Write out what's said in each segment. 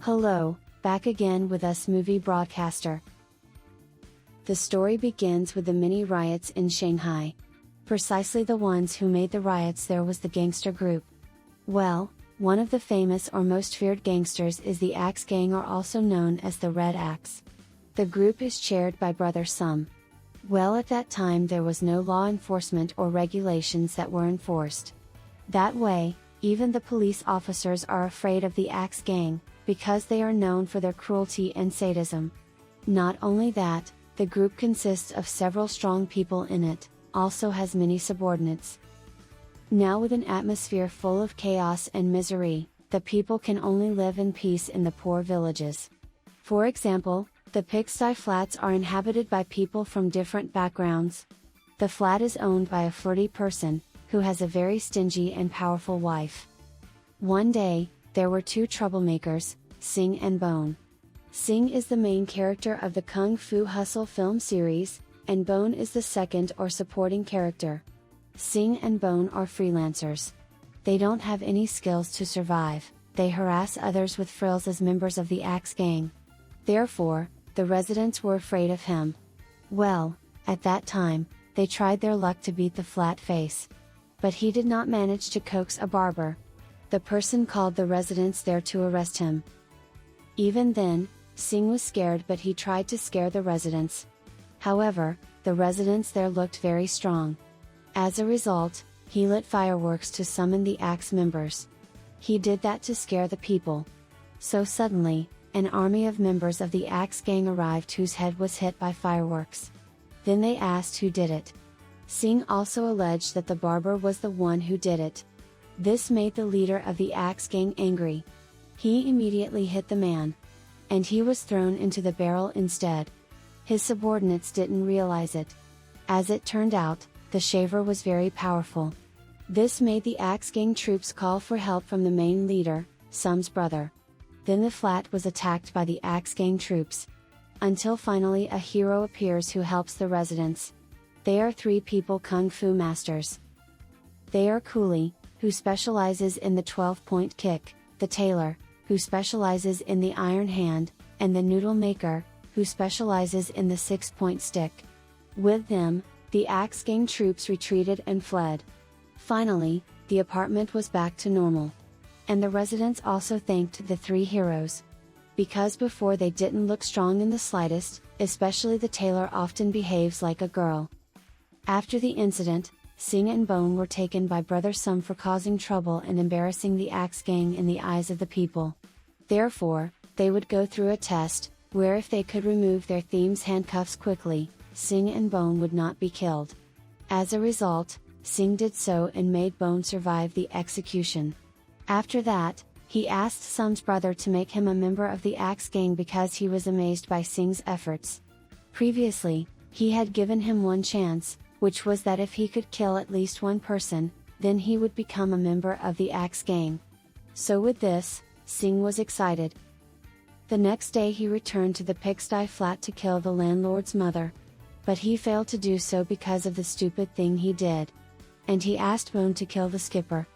Hello, back again with us movie broadcaster. The story begins with the mini riots in Shanghai. Precisely the ones who made the riots there was the gangster group. Well, one of the famous or most feared gangsters is the Axe Gang, or also known as the Red Axe. The group is chaired by Brother Sum. Well, at that time there was no law enforcement or regulations that were enforced. That way, even the police officers are afraid of the Axe Gang, because they are known for their cruelty and sadism. Not only that, the group consists of several strong people in it, also has many subordinates. Now, with an atmosphere full of chaos and misery, the people can only live in peace in the poor villages. For example, the pigsty flats are inhabited by people from different backgrounds. The flat is owned by a flirty person, who has a very stingy and powerful wife. One day, there were two troublemakers, Sing and Bone. Sing is the main character of the Kung Fu Hustle film series, and Bone is the second or supporting character. Sing and Bone are freelancers. They don't have any skills to survive, they harass others with frills as members of the Axe Gang. Therefore, the residents were afraid of him. Well, at that time, they tried their luck to beat the flat face. But he did not manage to coax a barber. The person called the residents there to arrest him. Even then, Sing was scared, but he tried to scare the residents. However, the residents there looked very strong. As a result, he lit fireworks to summon the Axe members. He did that to scare the people. So suddenly, an army of members of the Axe Gang arrived whose head was hit by fireworks. Then they asked who did it. Sing also alleged that the barber was the one who did it. This made the leader of the Axe Gang angry. He immediately hit the man. And he was thrown into the barrel instead. His subordinates didn't realize it. As it turned out, the shaver was very powerful. This made the Axe Gang troops call for help from the main leader, Sum's brother. Then the flat was attacked by the Axe Gang troops. Until finally a hero appears who helps the residents. They are three people kung fu masters. They are Coolie, who specializes in the 12-point kick, the tailor, who specializes in the iron hand, and the noodle maker, who specializes in the 6-point stick. With them, the Axe Gang troops retreated and fled. Finally, the apartment was back to normal. And the residents also thanked the three heroes. Because before they didn't look strong in the slightest, especially the tailor often behaves like a girl. After the incident, Sing and Bone were taken by Brother Sum for causing trouble and embarrassing the Axe Gang in the eyes of the people. Therefore, they would go through a test, where if they could remove their thieves' handcuffs quickly, Sing and Bone would not be killed. As a result, Sing did so and made Bone survive the execution. After that, he asked Sum's brother to make him a member of the Axe Gang because he was amazed by Sing's efforts. Previously, he had given him one chance, which was that if he could kill at least one person, then he would become a member of the Axe Gang. So with this, Sing was excited. The next day he returned to the pigsty flat to kill the landlord's mother. But he failed to do so because of the stupid thing he did. And he asked Bone to kill the skipper.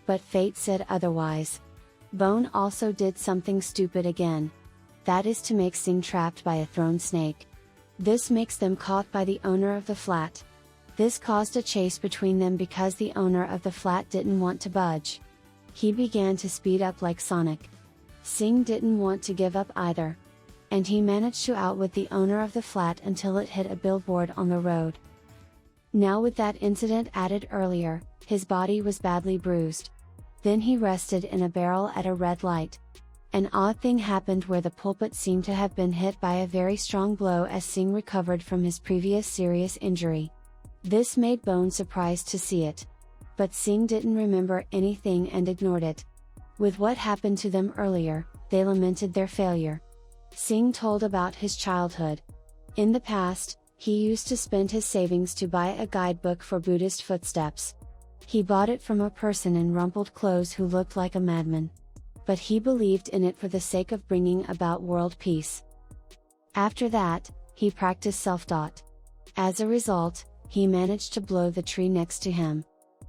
But fate said otherwise. Bone also did something stupid again. That is to make Sing trapped by a thrown snake. This makes them caught by the owner of the flat. This caused a chase between them because the owner of the flat didn't want to budge. He began to speed up like Sonic. Sing didn't want to give up either. And he managed to outwit the owner of the flat until it hit a billboard on the road. Now, with that incident added earlier, his body was badly bruised. Then he rested in a barrel at a red light. An odd thing happened where the pulpit seemed to have been hit by a very strong blow as Sing recovered from his previous serious injury. This made Bone surprised to see it. But Sing didn't remember anything and ignored it. With what happened to them earlier, they lamented their failure. Sing told about his childhood. In the past, he used to spend his savings to buy a guidebook for Buddhist footsteps. He bought it from a person in rumpled clothes who looked like a madman. But he believed in it for the sake of bringing about world peace. After that, he practiced self-taught. As a result, he managed to blow the tree next to him.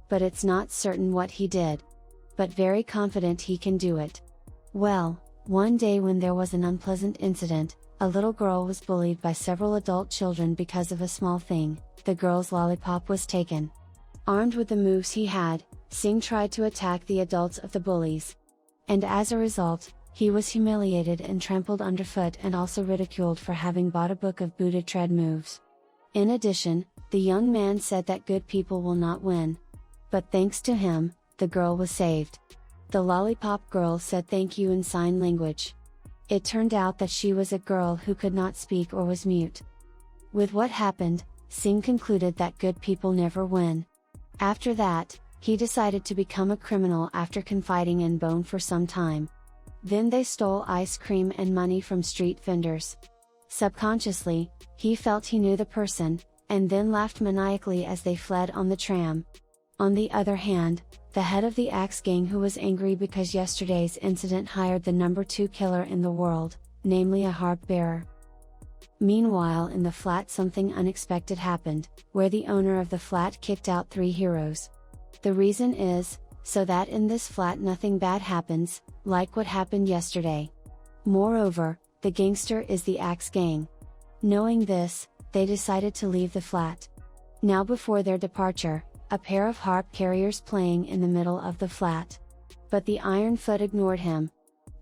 But it's not certain what he did. But very confident he can do it. Well, One day when there was an unpleasant incident, a little girl was bullied by several adult children because of a small thing. The girl's lollipop was taken. Armed with the moves he had, Singh tried to attack the adults of the bullies. And as a result, he was humiliated and trampled underfoot and also ridiculed for having bought a book of booted tread moves. In addition, the young man said that good people will not win. But thanks to him, the girl was saved. The lollipop girl said thank you in sign language. It turned out that she was a girl who could not speak or was mute. With what happened, Singh concluded that good people never win. After that, he decided to become a criminal after confiding in Bone for some time. Then they stole ice cream and money from street vendors. Subconsciously, he felt he knew the person, and then laughed maniacally as they fled on the tram. On the other hand, the head of the Axe gang, who was angry because yesterday's incident, hired the number 2 killer in the world, namely a harp bearer. Meanwhile, in the flat, something unexpected happened, where the owner of the flat kicked out 3 heroes. The reason is, so that in this flat nothing bad happens, like what happened yesterday. Moreover, the gangster is the Axe gang. Knowing this, they decided to leave the flat. Now before their departure, a pair of harp carriers playing in the middle of the flat. But the Iron Foot ignored him.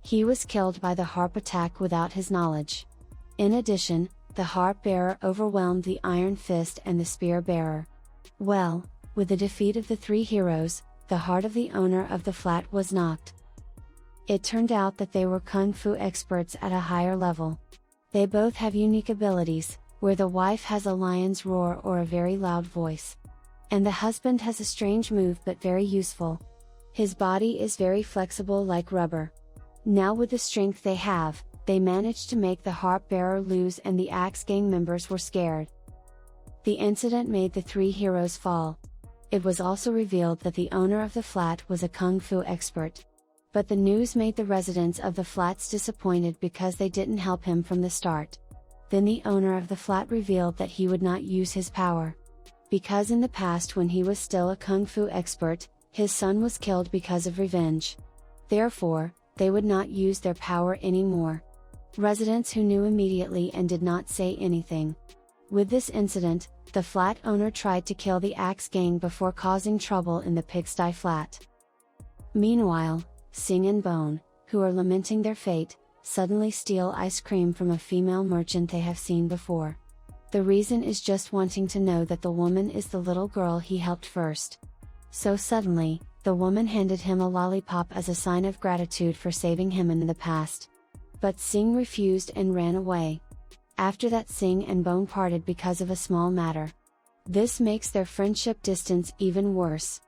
He was killed by the harp attack without his knowledge. In addition, the harp bearer overwhelmed the Iron Fist and the spear bearer. Well, with the defeat of the 3 heroes, the heart of the owner of the flat was knocked. It turned out that they were kung fu experts at a higher level. They both have unique abilities, where the wife has a lion's roar or a very loud voice. And the husband has a strange move but very useful. His body is very flexible like rubber. Now with the strength they have, they managed to make the harp bearer lose, and the Axe gang members were scared. The incident made the 3 heroes fall. It was also revealed that the owner of the flat was a kung fu expert. But the news made the residents of the flats disappointed because they didn't help him from the start. Then the owner of the flat revealed that he would not use his power. Because in the past, when he was still a kung fu expert, his son was killed because of revenge. Therefore, they would not use their power anymore. Residents who knew immediately and did not say anything. With this incident, the flat owner tried to kill the Axe gang before causing trouble in the pigsty flat. Meanwhile, Singh and Bone, who are lamenting their fate, suddenly steal ice cream from a female merchant they have seen before. The reason is just wanting to know that the woman is the little girl he helped first. So suddenly, the woman handed him a lollipop as a sign of gratitude for saving him in the past. But Singh refused and ran away. After that, Singh and Bone parted because of a small matter. This makes their friendship distance even worse.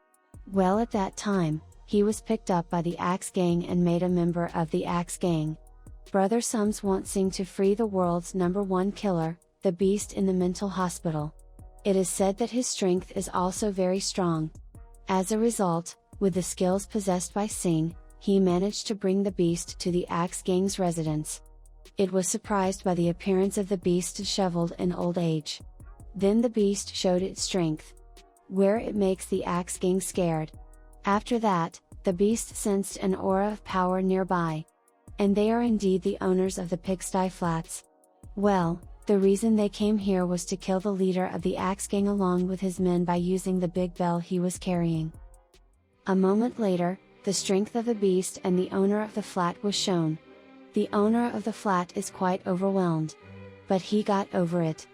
Well, at that time, he was picked up by the Axe gang and made a member of the Axe gang. Brother Sums wants Singh to free the world's number 1 killer, the Beast, in the mental hospital. It is said that his strength is also very strong. As a result, with the skills possessed by Singh, he managed to bring the Beast to the Axe gang's residence. It was surprised by the appearance of the Beast, disheveled in old age. Then the Beast showed its strength, where it makes the Axe gang scared. After that, the Beast sensed an aura of power nearby. And they are indeed the owners of the pigsty flats. Well, the reason they came here was to kill the leader of the Axe gang along with his men by using the big bell he was carrying. A moment later, the strength of the Beast and the owner of the flat was shown. The owner of the flat is quite overwhelmed. But he got over it.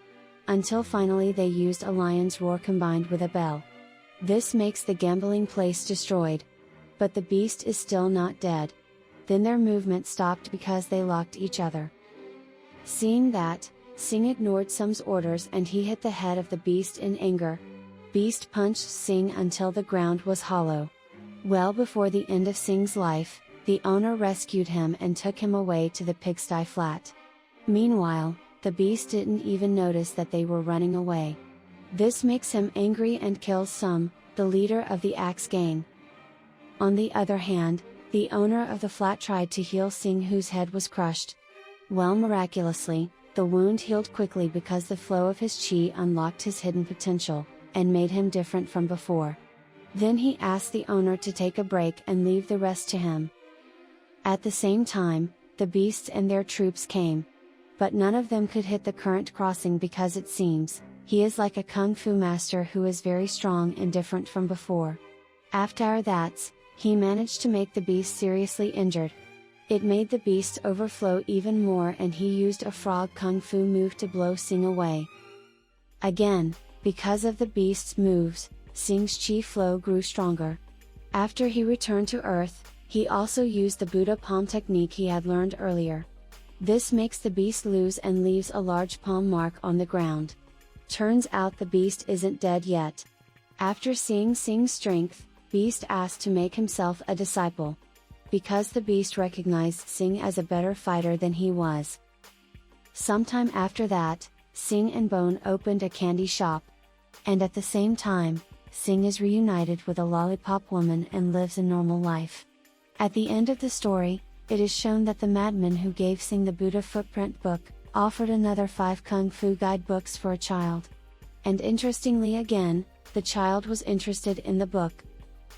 Until finally they used a lion's roar combined with a bell. This makes the gambling place destroyed. But the Beast is still not dead. Then their movement stopped because they locked each other. Seeing that, Singh ignored Sum's orders and he hit the head of the Beast in anger. Beast punched Singh until the ground was hollow. Well before the end of Singh's life, the owner rescued him and took him away to the pigsty flat. Meanwhile, the Beast didn't even notice that they were running away. This makes him angry and kills Sum, the leader of the Axe gang. On the other hand, the owner of the flat tried to heal Singh, whose head was crushed. Well, miraculously, the wound healed quickly because the flow of his chi unlocked his hidden potential, and made him different from before. Then he asked the owner to take a break and leave the rest to him. At the same time, the beasts and their troops came. But none of them could hit the current crossing because it seems, he is like a kung fu master who is very strong and different from before. After that, he managed to make the beast seriously injured. It made the beast overflow even more and he used a frog kung fu move to blow Sing away. Again, because of the beast's moves, Sing's chi flow grew stronger. After he returned to Earth, he also used the Buddha palm technique he had learned earlier. This makes the beast lose and leaves a large palm mark on the ground. Turns out the beast isn't dead yet. After seeing Sing's strength, Beast asked to make himself a disciple. Because the beast recognized Sing as a better fighter than he was. Sometime after that, Sing and Bone opened a candy shop. And at the same time, Sing is reunited with a lollipop woman and lives a normal life. At the end of the story, it is shown that the madman who gave Sing the Buddha footprint book, offered another 5 Kung Fu guidebooks for a child. And interestingly again, the child was interested in the book.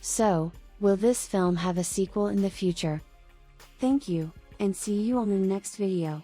So, will this film have a sequel in the future? Thank you, and see you on the next video.